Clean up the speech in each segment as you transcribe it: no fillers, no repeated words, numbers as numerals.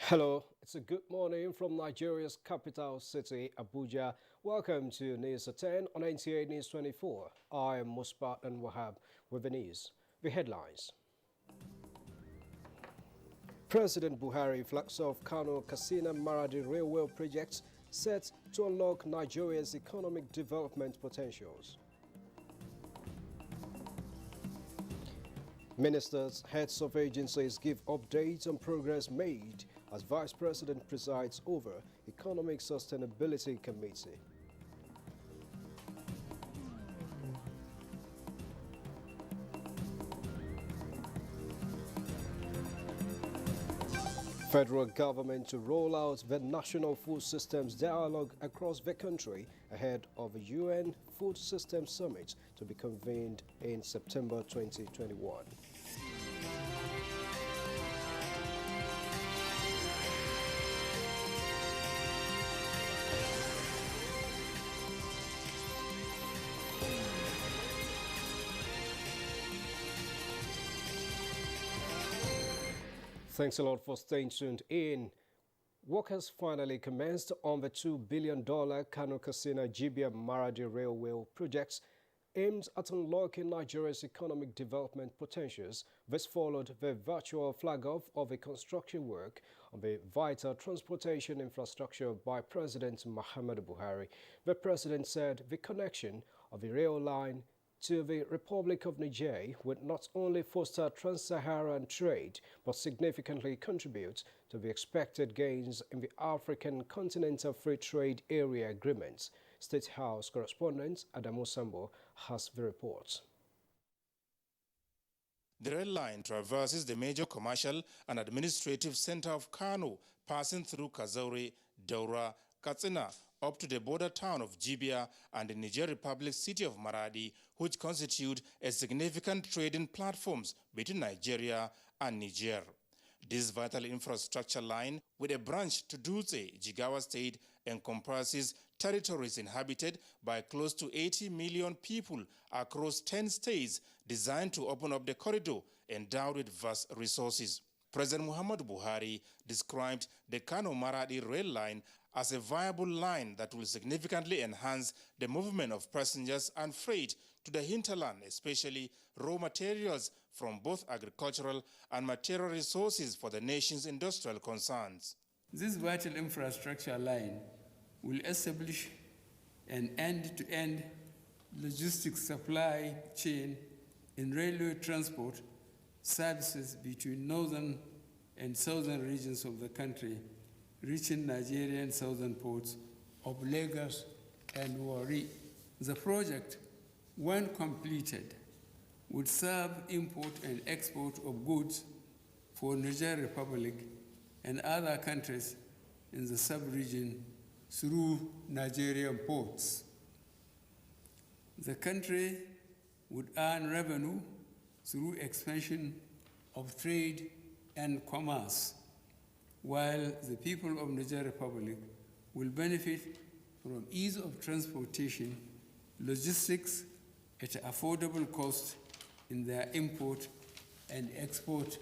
Hello, it's a good morning from Nigeria's capital city, Abuja. Welcome to News at 10 on NTA News 24. I am Musbat and Wahab with the news. The headlines. President Buhari flags off Kano Katsina Maradi railway projects set to unlock Nigeria's economic development potentials. Ministers, heads of agencies give updates on progress made as Vice President presides over Economic Sustainability Committee. Federal government to roll out the National Food Systems Dialogue across the country ahead of the UN Food Systems Summit to be convened in September 2021. Thanks a lot for staying tuned in. Work has finally commenced on the $2 billion Kano Katsina Jibia Maradi Railway projects aimed at unlocking Nigeria's economic development potentials. This followed the virtual flag-off of a construction work on the vital transportation infrastructure by President Muhammadu Buhari. The president said the connection of the rail line to the Republic of Niger would not only foster trans-Saharan trade, but significantly contribute to the expected gains in the African Continental Free Trade Area agreements. State House correspondent Adamu Sambo has the report. The rail line traverses the major commercial and administrative center of Kano, passing through Kazaure, Daura, Katsina, up to the border town of Jibia and the Niger Republic city of Maradi, which constitute a significant trading platforms between Nigeria and Niger. This vital infrastructure line, with a branch to Dutse, Jigawa State, encompasses territories inhabited by close to 80 million people across 10 states, designed to open up the corridor endowed with vast resources. President Muhammadu Buhari described the Kano-Maradi rail line as a viable line that will significantly enhance the movement of passengers and freight to the hinterland, especially raw materials from both agricultural and material resources for the nation's industrial concerns. This vital infrastructure line will establish an end-to-end logistics supply chain in railway transport services between northern and southern regions of the country, reaching Nigerian southern ports of Lagos and Warri. The project, when completed, would serve import and export of goods for Niger Republic and other countries in the sub-region through Nigerian ports. The country would earn revenue through expansion of trade and commerce, while the people of Niger Republic will benefit from ease of transportation, logistics at affordable cost in their import and export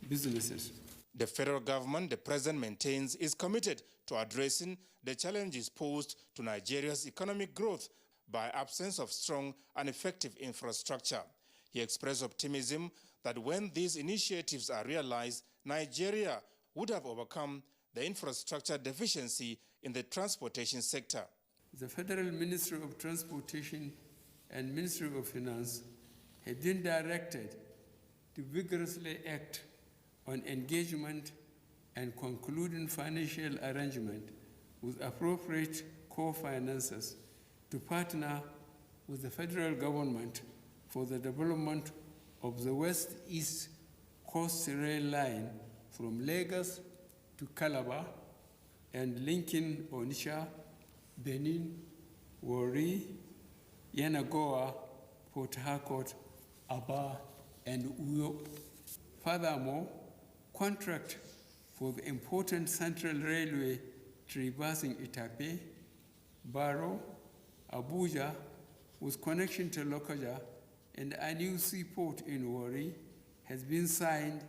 businesses. The federal government, the president maintains, is committed to addressing the challenges posed to Nigeria's economic growth by absence of strong and effective infrastructure. He expressed optimism that when these initiatives are realized, Nigeria would have overcome the infrastructure deficiency in the transportation sector. The Federal Ministry of Transportation and Ministry of Finance have been directed to vigorously act on engagement and concluding financial arrangement with appropriate co-financers to partner with the federal government for the development of the West-East Coast Rail Line from Lagos to Calabar and linking Onitsha, Benin, Warri, Yenagoa, Port Harcourt, Aba, and Uyo. Furthermore, contract for the important Central Railway traversing Itape, Baro, Abuja, with connection to Lokoja and a new seaport in Warri has been signed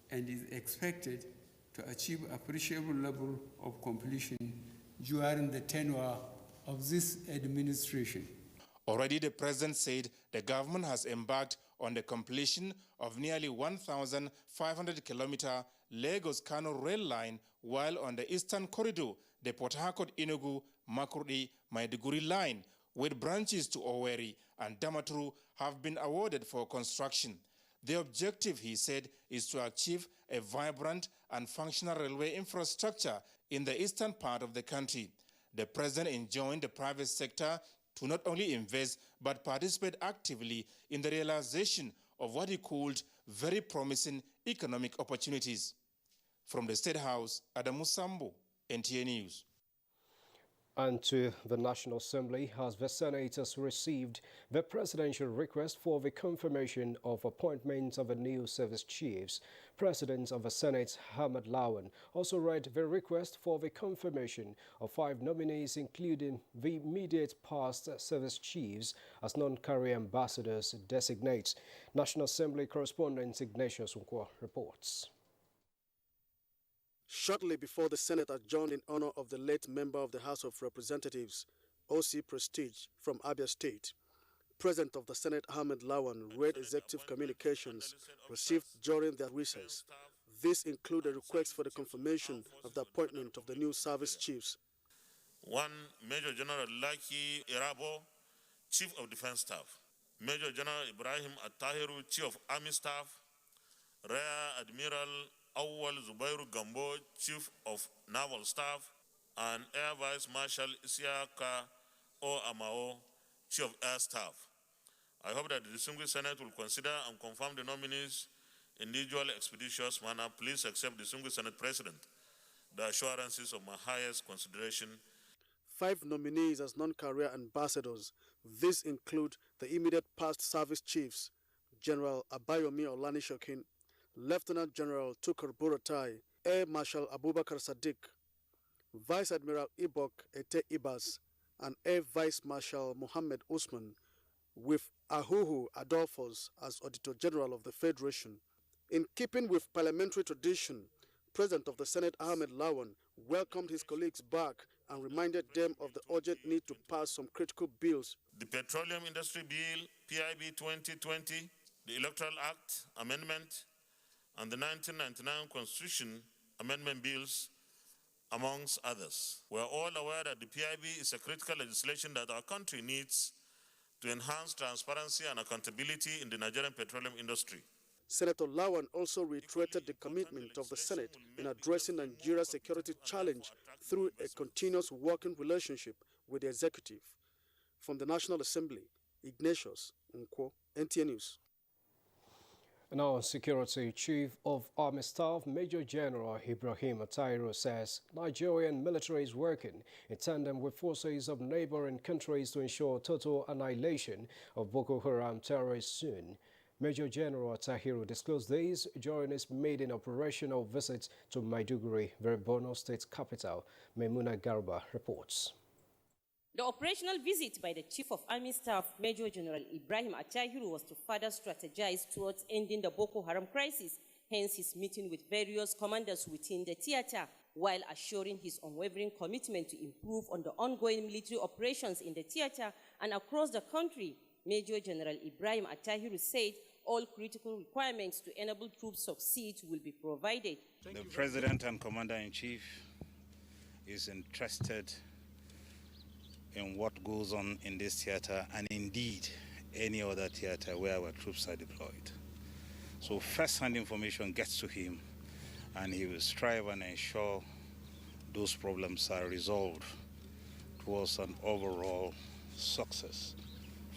and is expected to achieve appreciable level of completion during the tenure of this administration. Already, the president said the government has embarked on the completion of nearly 1,500-kilometer Lagos-Kano rail line, while on the eastern corridor, the Port Harcourt-Enugu-Makurdi-Maiduguri line, with branches to Owerri and Damaturu, have been awarded for construction. The objective, he said, is to achieve a vibrant and functional railway infrastructure in the eastern part of the country. The president enjoined the private sector to not only invest but participate actively in the realization of what he called very promising economic opportunities. From the State House, Adamu Sambo, NTA News. And to the National Assembly, as the senators received the presidential request for the confirmation of appointments of the new service chiefs. President of the Senate, Ahmed Lawan, also read the request for the confirmation of 5 nominees, including the immediate past service chiefs as non-career ambassadors designates. National Assembly correspondent Ignatius Unkwa reports. Shortly before the Senate adjourned in honor of the late member of the House of Representatives, O.C. Prestige from Abia State, President of the Senate Ahmed Lawan read executive communications received during their recess. This included requests for the confirmation of the appointment of the new service chiefs. 1. Major General Laki Irabo, Chief of Defense Staff. Major General Ibrahim Attahiru, Chief of Army Staff. Rear Admiral Awal Zubairu Gambo, Chief of Naval Staff, and Air Vice Marshal Isiaka O. Amao, Chief of Air Staff. I hope that the distinguished Senate will consider and confirm the nominees in the usual expeditious manner. Please accept, distinguished Senate President, the assurances of my highest consideration. 5 nominees as non-career ambassadors. These include the immediate past service chiefs, General Abayomi Olanishokin, Lieutenant General Tukur Buratai, Air Marshal Abubakar Sadiq, Vice Admiral Ibok Ete Ibas, and Air Vice Marshal Mohammed Usman, with Ahuhu Adolphus as Auditor General of the Federation. In keeping with parliamentary tradition, President of the Senate Ahmed Lawan welcomed his colleagues back and reminded them of the urgent need to pass some critical bills. The Petroleum Industry Bill, PIB 2020, the Electoral Act Amendment, and the 1999 Constitution Amendment Bills, amongst others. We are all aware that the PIB is a critical legislation that our country needs to enhance transparency and accountability in the Nigerian petroleum industry. Senator Lawan also reiterated the commitment of the Senate in addressing Nigeria's security challenge through a continuous working relationship with the executive. From the National Assembly, Ignatius Unkwo, NTA News. Now, Security Chief of Army Staff Major General Ibrahim Atairo says Nigerian military is working in tandem with forces of neighboring countries to ensure total annihilation of Boko Haram terrorists soon. Major General Atahiru disclosed this during his maiden operational visit to Maiduguri, the Borno State capital. Maimuna Garba reports. The operational visit by the Chief of Army Staff, Major General Ibrahim Atahiru, was to further strategize towards ending the Boko Haram crisis, hence his meeting with various commanders within the theater, while assuring his unwavering commitment to improve on the ongoing military operations in the theater and across the country. Major General Ibrahim Atahiru said all critical requirements to enable troops succeed will be provided. The President and Commander-in-Chief is interested in what goes on in this theater and indeed any other theater where our troops are deployed. So first-hand information gets to him and he will strive and ensure those problems are resolved towards an overall success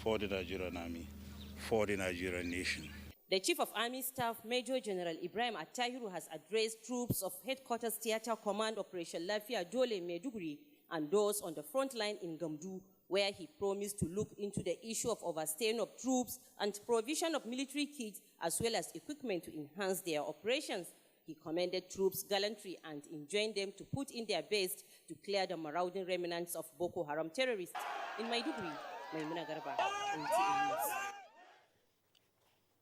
for the Nigerian Army, for the Nigerian nation. The Chief of Army Staff, Major General Ibrahim Atahiru, has addressed troops of Headquarters Theater Command Operation Lafia Dole Maiduguri and those on the front line in Gamdu, where he promised to look into the issue of overstaying of troops and provision of military kits as well as equipment to enhance their operations. He commended troops' gallantry and enjoined them to put in their best to clear the marauding remnants of Boko Haram terrorists. In Maiduguri, Maimuna Garba, NTA News.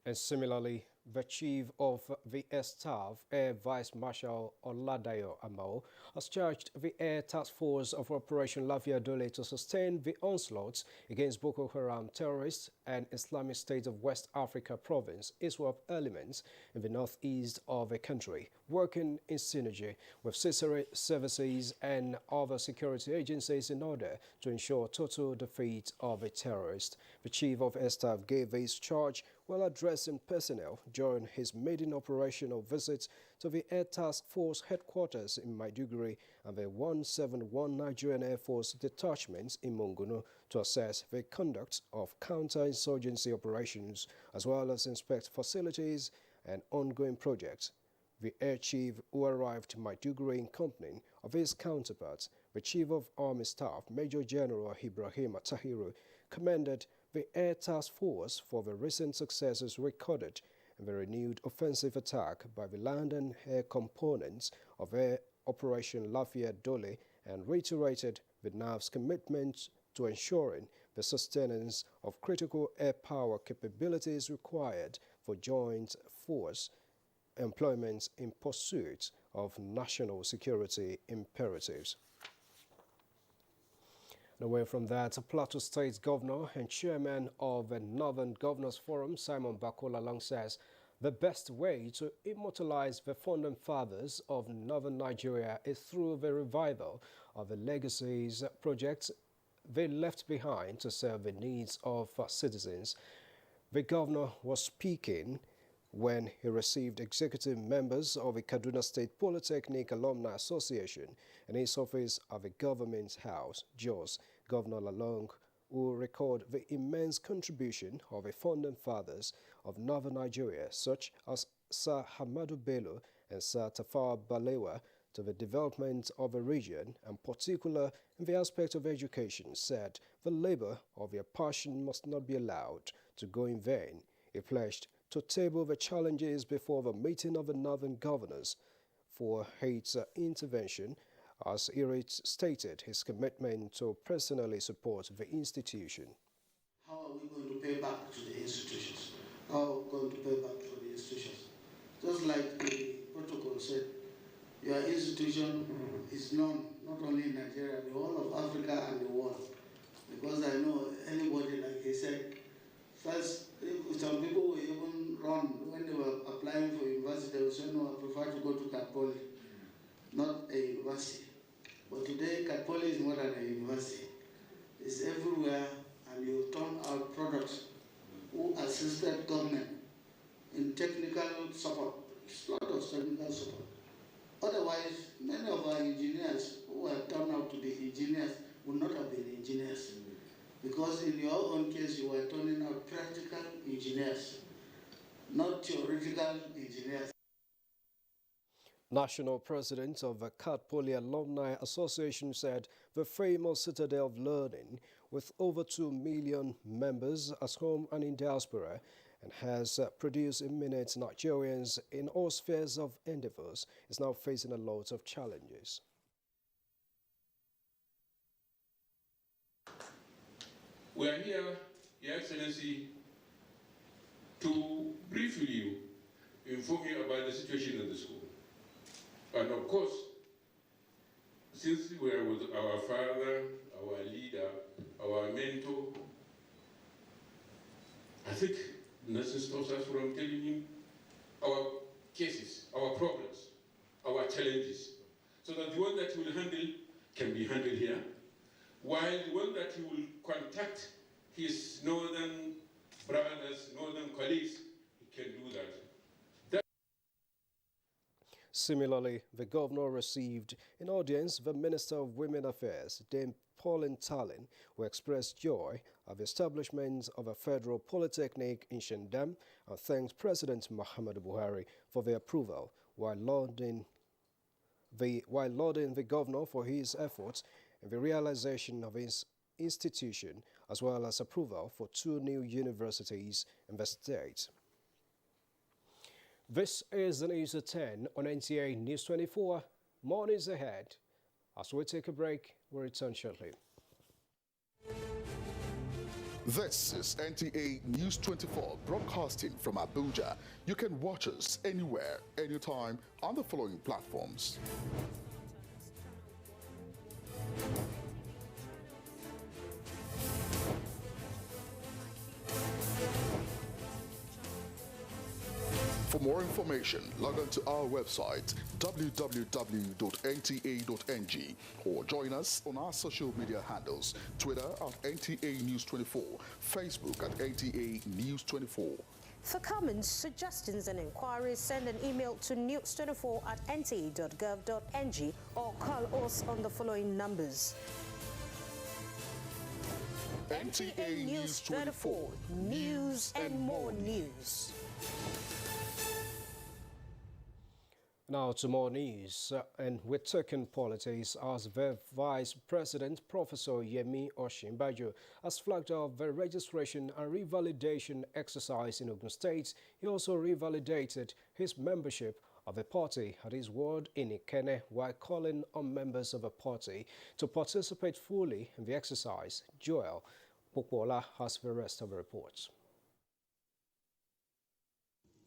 And similarly, The Chief of the Air Staff, Air Vice Marshal Oladayo Amao, has charged the Air Task Force of Operation Lafia Dole to sustain the onslaughts against Boko Haram terrorists and Islamic State of West Africa province, ISWAP elements in the northeast of the country, working in synergy with necessary services and other security agencies in order to ensure total defeat of the terrorists. The Chief of Air Staff gave this charge while addressing personnel during his maiden operational visit to the Air Task Force headquarters in Maiduguri and the 171 Nigerian Air Force detachments in Monguno to assess the conduct of counter-insurgency operations as well as inspect facilities and ongoing projects. The Air Chief, who arrived in Maiduguri in company of his counterparts, the Chief of Army Staff, Major General Ibrahim Atahiru, commended the Air Task Force for the recent successes recorded in the renewed offensive attack by the land and air components of Air Operation Lafia Dole and reiterated the NAV's commitment to ensuring the sustenance of critical air power capabilities required for joint force employment in pursuit of national security imperatives. Away from that, Plateau State Governor and Chairman of the Northern Governors Forum, Simon Bakola Long, says the best way to immortalize the founding fathers of Northern Nigeria is through the revival of the legacies projects they left behind to serve the needs of citizens. The governor was speaking when he received executive members of the Kaduna State Polytechnic Alumni Association in his office at the Government House, Jos. Governor Lalong will record the immense contribution of the founding fathers of Northern Nigeria, such as Sir Hamadu Bello and Sir Tafawa Balewa, to the development of the region, and particular in the aspect of education, said the labor of their passion must not be allowed to go in vain. He pledged to table the challenges before the meeting of the Northern Governors for its intervention, as he stated his commitment to personally support the institution. How are we going to pay back to the institutions? How are we going to pay back to the institutions? Just like the protocol said, your institution is known not only in Nigeria, the whole of Africa and the world. Because I know anybody, like he said, first, some people will even run when they were applying for university, they would say, no, I prefer to go to Katpoli, not a university. But today, Katpoli is more than a university. It's everywhere, and you turn out products who assisted government in technical support. It's a lot of technical support. Otherwise, many of our engineers who have turned out to be engineers would not have been engineers. Because in your own case, you were turning out practical engineers, not theoretical engineers. National President of the Katpoli Alumni Association said the famous citadel of learning, with over 2 million members at home and in diaspora, and has produced eminent Nigerians in all spheres of endeavors, is now facing a lot of challenges. We are here, Your Excellency, to briefly inform you about the situation in the school. And of course, since we are with our father, our leader, our mentor, I think nothing stops us from telling him our cases, our problems, our challenges, so that the one that he will handle can be handled here, while the one that he will contact his northern brothers, northern colleagues, he can do that. Similarly, the governor received in audience the Minister of Women Affairs, Dame Pauline Tallinn, who expressed joy at the establishment of a federal polytechnic in Shandam and thanked President Muhammadu Buhari for the approval, while lauding the governor for his efforts in the realization of his institution, as well as approval for 2 new universities in the state. This is the News at 10 on NTA News 24. More news ahead. As we take a break, we'll return shortly. This is NTA News 24 broadcasting from Abuja. You can watch us anywhere, anytime on the following platforms. For more information, log on to our website www.nta.ng or join us on our social media handles, Twitter at NTA News 24, Facebook at NTA News 24. For comments, suggestions and inquiries, send an email to news24@nta.gov.ng or call us on the following numbers. NTA News 24, news and more news. Now to more news, and we're talking politics as the Vice President, Professor Yemi Osinbajo, has flagged off the registration and revalidation exercise in Ogun State. He also revalidated his membership of the party at his ward in Ikenne while calling on members of the party to participate fully in the exercise. Joel Pokwola has the rest of the report.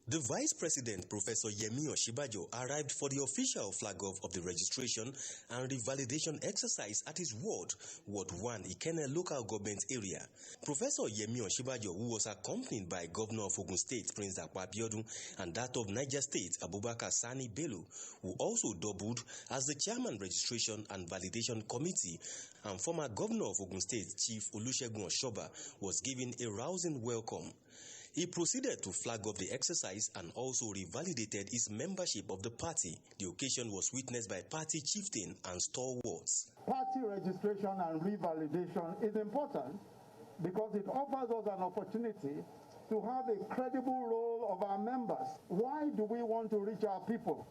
The Vice President, Professor Yemi Osinbajo, arrived for the official flag-off of the registration and revalidation exercise at his ward, Ward 1, Ikenne local government area. Professor Yemi Osinbajo, who was accompanied by Governor of Ogun State, Prince Dakpo Abiodun, and that of Niger State, Abubakar Sani Bello, who also doubled as the Chairman Registration and Validation Committee, and former Governor of Ogun State, Chief Olusegun Oshoba, was given a rousing welcome. He proceeded to flag off the exercise and also revalidated his membership of the party. The occasion was witnessed by party chieftain and stalwarts. Party registration and revalidation is important because it offers us an opportunity to have a credible role of our members. Why do we want to reach our people?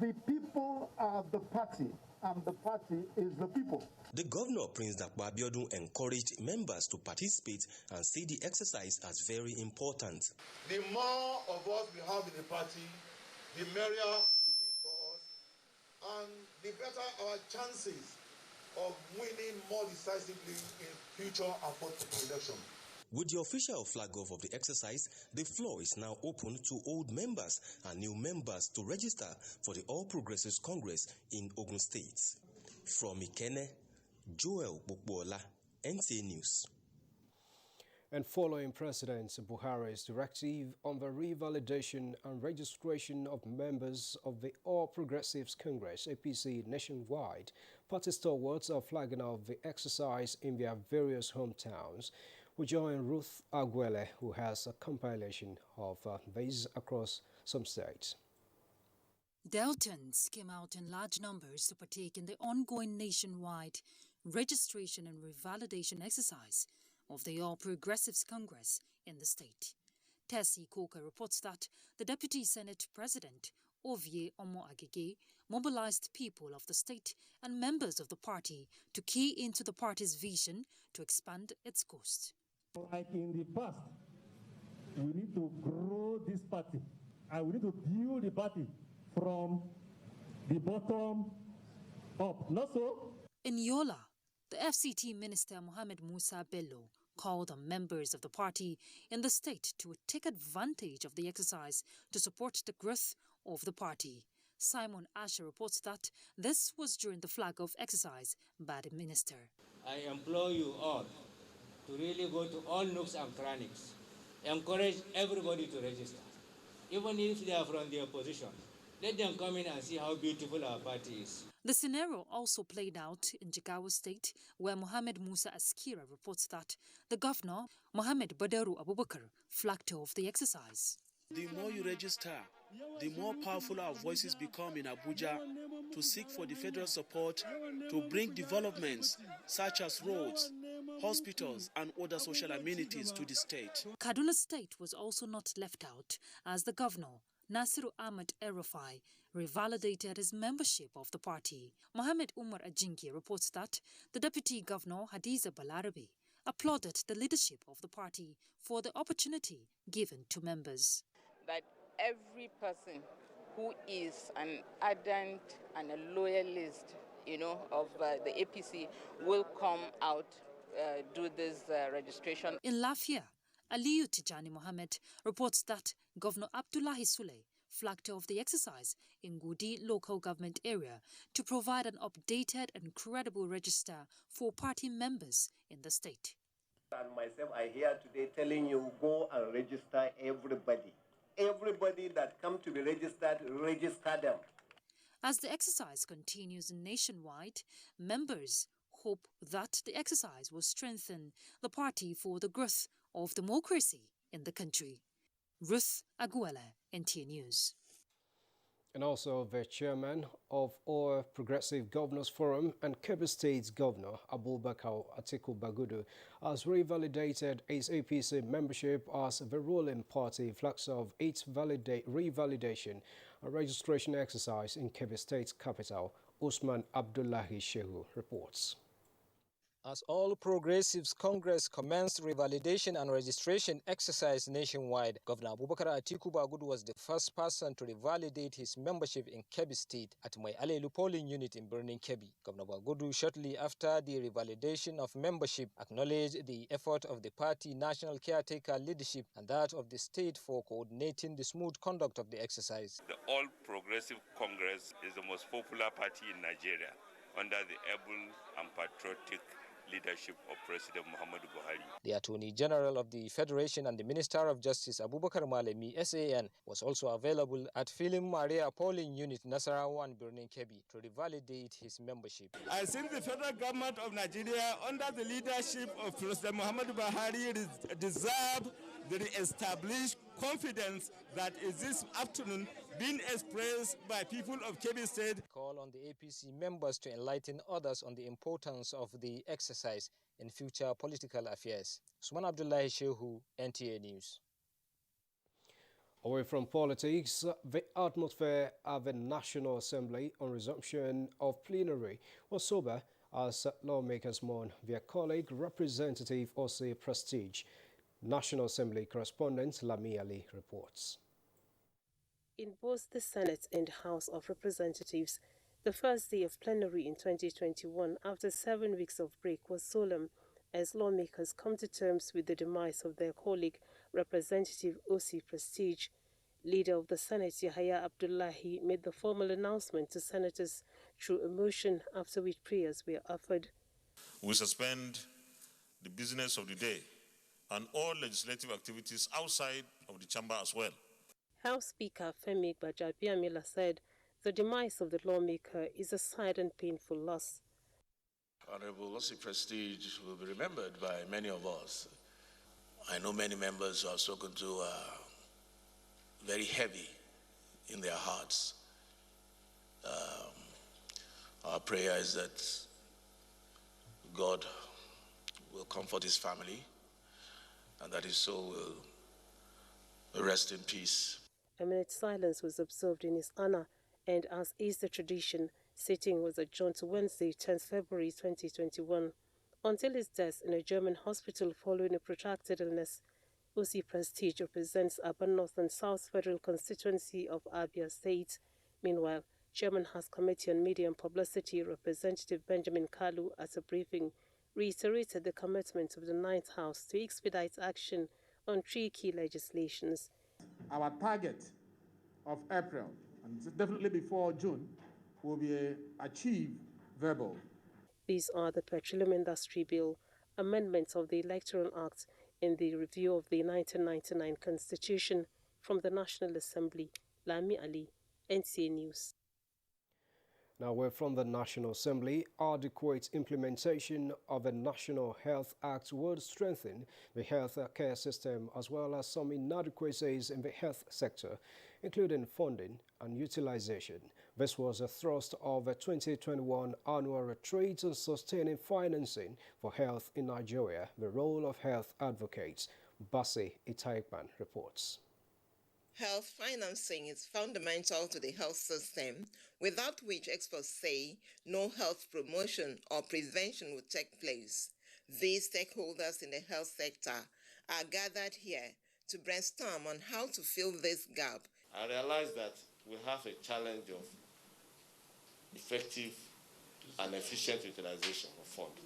The people are the party, and the party is the people. The Governor, Prince Dakpo Abiodun, encouraged members to participate and see the exercise as very important. The more of us we have in the party, the merrier it is for us, and the better our chances of winning more decisively in future and forthcoming elections. With the official flag-off of the exercise, the floor is now open to old members and new members to register for the All Progressives Congress in Ogun State. From Ikenne, Joel Pokwola, NTA News. And following President Buhari's directive on the revalidation and registration of members of the All Progressives Congress, APC, nationwide, party stalwarts are flagging off the exercise in their various hometowns. We join Ruth Aguele, who has a compilation of these across some states. Deltons came out in large numbers to partake in the ongoing nationwide registration and revalidation exercise of the All Progressives Congress in the state. Tessie Coker reports that the Deputy Senate President, Ovie Omo Agege, mobilized people of the state and members of the party to key into the party's vision to expand its coast. Like in the past, we need to grow this party and we need to build the party from the bottom up. Not so? In Yola, the FCT Minister Mohamed Musa Bello called on members of the party in the state to take advantage of the exercise to support the growth of the party. Simon Asher reports that this was during the flag-off exercise by the minister. I implore you all to really go to all nooks and crannies, encourage everybody to register, even if they are from the opposition. Let them come in and see how beautiful our party is. The scenario also played out in Jigawa State, where Mohamed Musa Askira reports that the governor, Mohamed Badaru Abubakar, flagged off the exercise. The more you register, the more powerful our voices become in Abuja to seek for the federal support to bring developments such as roads, hospitals and other social amenities to the state. Kaduna State was also not left out as the governor, Nasiru Ahmed Erufai, revalidated his membership of the party. Mohamed Umar Ajingi reports that the Deputy Governor, Hadiza Balarabe, applauded the leadership of the party for the opportunity given to members. That every person who is an ardent and a loyalist, of the APC will come out do this registration. In Lafia, Aliyu Tijani Mohammed reports that Governor Abdullahi Sule flagged off the exercise in Gudi local government area to provide an updated and credible register for party members in the state. And myself are here today telling you, go and register everybody. Everybody that come to be registered, register them. As the exercise continues nationwide, members hope that the exercise will strengthen the party for the growth of democracy in the country. Ruth Aguela, NTA News. And also the chairman of our Progressive Governors Forum and Kebbi State's Governor, Abubakar Atiku Bagudu, has revalidated his APC membership as the ruling party flags of its revalidation and registration exercise in Kebbi State's capital. Usman Abdullahi Shehu reports. As All Progressives Congress commenced revalidation and registration exercise nationwide, Governor Abubakar Atiku Bagudu was the first person to revalidate his membership in Kebbi State at Mai Alelu polling unit in Birnin Kebbi. Governor Bagudu, shortly after the revalidation of membership, acknowledged the effort of the party national caretaker leadership and that of the state for coordinating the smooth conduct of the exercise. The All Progressive Congress is the most popular party in Nigeria under the able and patriotic leadership of President Muhammadu Buhari. The Attorney General of the Federation and the Minister of Justice Abubakar Malemi SAN was also available at Philim Maria polling unit Nasarawa and Birnin Kebbi to revalidate his membership. I think the federal government of Nigeria under the leadership of President Muhammadu Buhari deserve the re-established confidence that is this afternoon being expressed by people of Kebbi State. Call on the APC members to enlighten others on the importance of the exercise in future political affairs. Usman Abdullahi Shehu, NTA News. Away from politics, the atmosphere at the National Assembly on resumption of plenary was sober as lawmakers mourn their colleague, Representative Ose Prestige. National Assembly correspondent Lami Ali reports. In both the Senate and House of Representatives, the first day of plenary in 2021 after 7 weeks of break was solemn as lawmakers come to terms with the demise of their colleague, Representative Ose Prestige. Leader of the Senate, Yahaya Abdullahi, made the formal announcement to senators through a motion, after which prayers were offered. We suspend the business of the day and all legislative activities outside of the chamber as well. House Speaker Femi Gbajabiamila said the demise of the lawmaker is a sad and painful loss. Honorable Ose Prestige will be remembered by many of us. I know many members who have spoken to very heavy in their hearts. Our prayer is that God will comfort his family and that his soul will rest in peace. A minute's silence was observed in his honor, and as is the tradition, sitting was adjourned to Wednesday, 10th February 2021. Until his death in a German hospital following a protracted illness, Ose Prestige represents Urban North and South Federal Constituency of Abia State. Meanwhile, Chairman House Committee on Media and Publicity, Representative Benjamin Kalu, at a briefing, reiterated the commitment of the Ninth House to expedite action on 3 key legislations. Our target of April, and definitely before June, will be achieved verbal. These are the Petroleum Industry Bill, amendments of the Electoral Act, and the review of the 1999 Constitution. From the National Assembly, Lami Ali, NTA News. Now we're from the National Assembly. Adequate implementation of the National Health Act would strengthen the health care system as well as some inadequacies in the health sector, including funding and utilization. This was a thrust of the 2021 annual retreat on sustaining financing for health in Nigeria, the role of health advocates. Basi Itaikman reports. Health financing is fundamental to the health system, without which experts say no health promotion or prevention would take place. These stakeholders in the health sector are gathered here to brainstorm on how to fill this gap. I realize that we have a challenge of effective and efficient utilization of funds.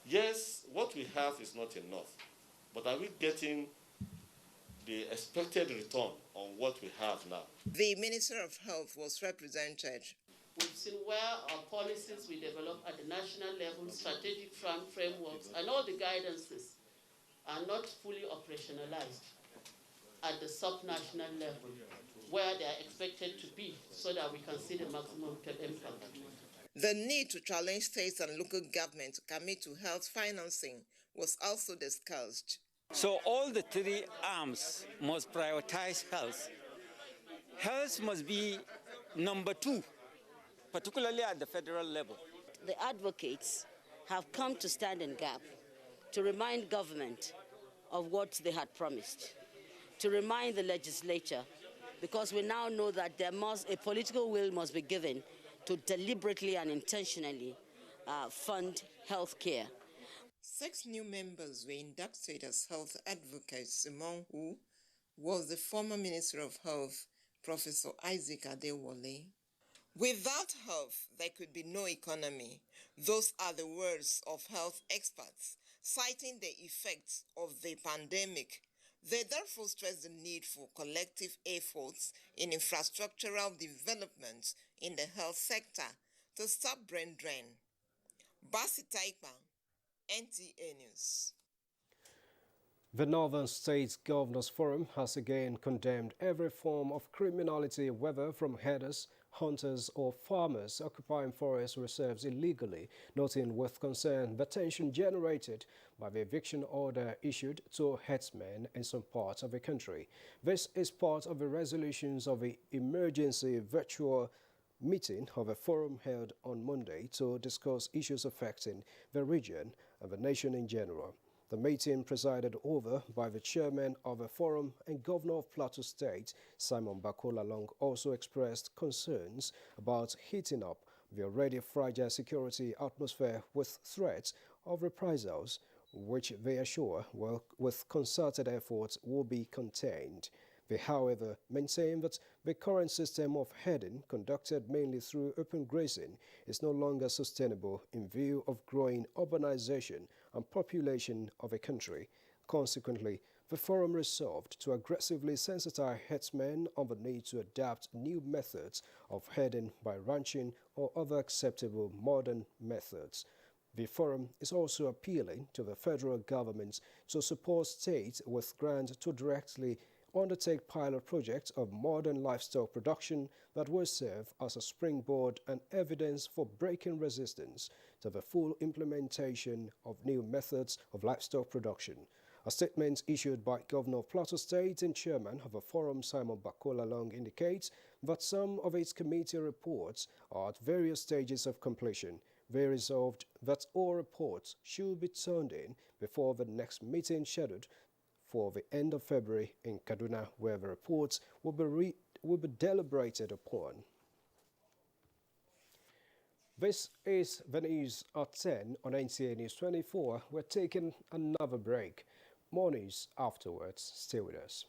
Yes, what we have is not enough, but are we getting the expected return on what we have now? The Minister of Health was represented. We've seen where our policies we develop at the national level, strategic frameworks, and all the guidances are not fully operationalized at the sub-national level, where they are expected to be, so that we can see the maximum impact. The need to challenge states and local governments to commit to health financing was also discussed. So all the three arms must prioritize health. Health must be number 2, particularly at the federal level. The advocates have come to stand in gap to remind government of what they had promised, to remind the legislature, because we now know that a political will must be given to deliberately and intentionally fund health care. 6 new members were inducted as health advocates, among who was the former Minister of Health, Professor Isaac Adewale. Without health, there could be no economy. Those are the words of health experts, citing the effects of the pandemic. They therefore stress the need for collective efforts in infrastructural development in the health sector to stop brain drain. Basi Taikpa, NTA News. The Northern States Governors Forum has again condemned every form of criminality, whether from herders, hunters or farmers occupying forest reserves illegally, noting with concern the tension generated by the eviction order issued to herdsmen in some parts of the country. This is part of the resolutions of the emergency virtual meeting of a forum held on Monday to discuss issues affecting the region and the nation in general. The meeting, presided over by the chairman of the forum and Governor of Plateau State, Simon Bakola Long, also expressed concerns about heating up the already fragile security atmosphere with threats of reprisals, which they assure, with concerted efforts, will be contained. They, however, maintain that the current system of herding, conducted mainly through open grazing, is no longer sustainable in view of growing urbanization and population of a country. Consequently, the forum resolved to aggressively sensitize herdsmen on the need to adapt new methods of herding by ranching or other acceptable modern methods. The forum is also appealing to the federal government to support states with grants to directly undertake pilot projects of modern livestock production that will serve as a springboard and evidence for breaking resistance to the full implementation of new methods of livestock production. A statement issued by Governor of Plateau State and Chairman of the forum, Simon Bakola Long, indicates that some of its committee reports are at various stages of completion. They resolved that all reports should be turned in before the next meeting scheduled for the end of February in Kaduna, where the reports will be deliberated upon. This is the news at 10 on NTA News 24. We're taking another break. More news afterwards. Stay with us.